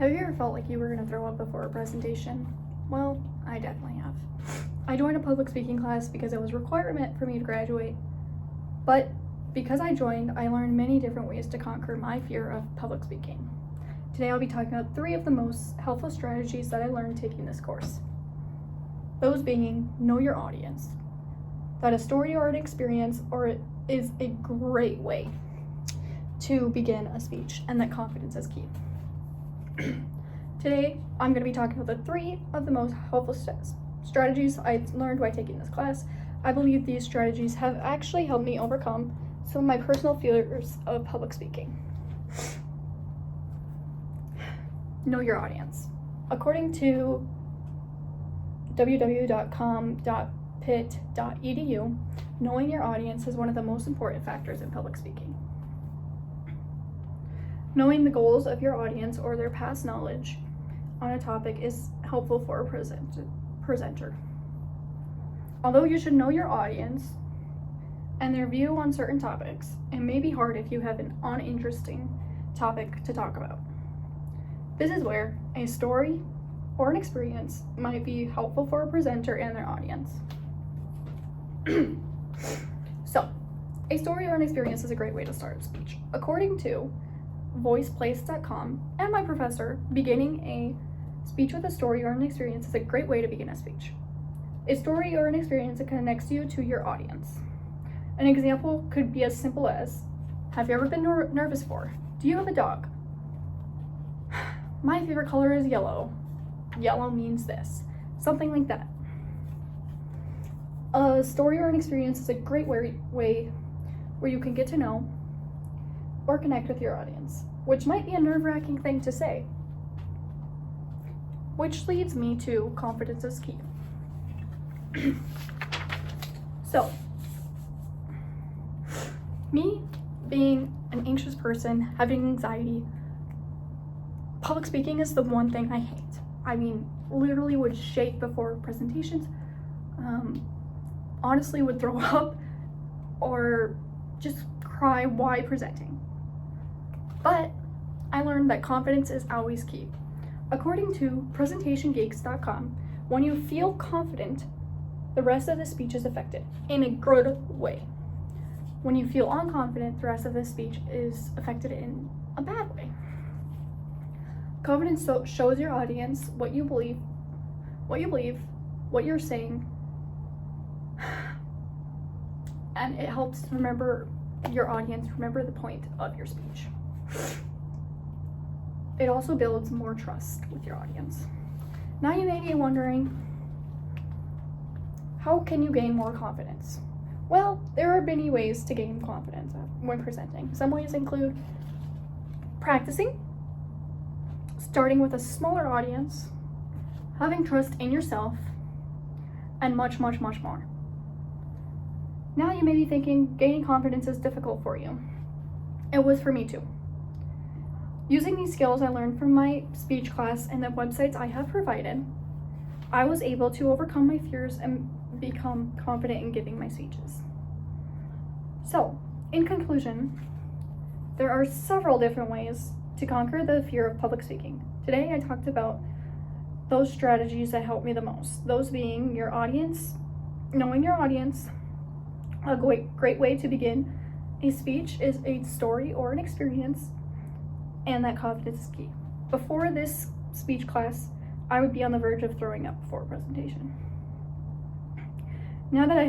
Have you ever felt like you were going to throw up before a presentation? Well, I definitely have. I joined a public speaking class because it was a requirement for me to graduate, but because I joined, I learned many different ways to conquer my fear of public speaking. Today I'll be talking about 3 of the most helpful strategies that I learned taking this course. Those being, know your audience. That a story or an experience is a great way to begin a speech, and that confidence is key. Today, I'm going to be talking about the 3 of the most helpful strategies I learned by taking this class. I believe these strategies have actually helped me overcome some of my personal fears of public speaking. Know your audience. According to www.com.pitt.edu, knowing your audience is one of the most important factors in public speaking. Knowing the goals of your audience or their past knowledge on a topic is helpful for a presenter. Although you should know your audience and their view on certain topics, it may be hard if you have an uninteresting topic to talk about. This is where a story or an experience might be helpful for a presenter and their audience. So, a story or an experience is a great way to start a speech. According to voiceplace.com and my professor, beginning a speech with a story or an experience is a great way to begin a speech. A story or an experience that connects you to your audience. An example could be as simple as, have you ever been nervous before? Do you have a dog? My favorite color is yellow. Yellow means this. Something like that. A story or an experience is a great way where you can get to know or connect with your audience, which might be a nerve-wracking thing to say. Which leads me to confidence is key. So, me being an anxious person, having anxiety, public speaking is the one thing I hate. I mean, literally would shake before presentations, honestly would throw up, or just cry while presenting. But I learned that confidence is always key. According to presentationgeeks.com, when you feel confident, the rest of the speech is affected in a good way. When you feel unconfident, the rest of the speech is affected in a bad way. Confidence shows your audience what you believe, what you're saying, and it helps your audience remember the point of your speech. It also builds more trust with your audience. Now you may be wondering, how can you gain more confidence? Well, there are many ways to gain confidence when presenting. Some ways include practicing, starting with a smaller audience, having trust in yourself, and much, much, much more. Now you may be thinking gaining confidence is difficult for you. It was for me too. Using these skills I learned from my speech class and the websites I have provided, I was able to overcome my fears and become confident in giving my speeches. So, in conclusion, there are several different ways to conquer the fear of public speaking. Today I talked about those strategies that helped me the most. Those being your audience, knowing your audience. A great way to begin a speech is a story or an experience, and that confidence is key. Before this speech class, I would be on the verge of throwing up before a presentation. Now that I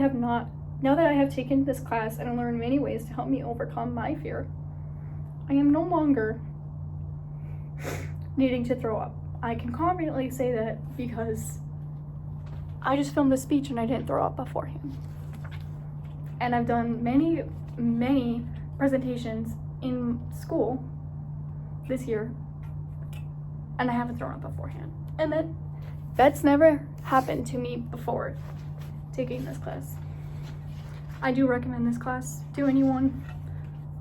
have taken this class and learned many ways to help me overcome my fear, I am no longer needing to throw up. I can confidently say that because I just filmed the speech and I didn't throw up beforehand. And I've done many, many presentations in school this year, and I haven't thrown up beforehand. And that's never happened to me before taking this class. I do recommend this class to anyone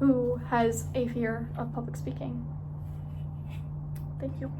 who has a fear of public speaking. Thank you.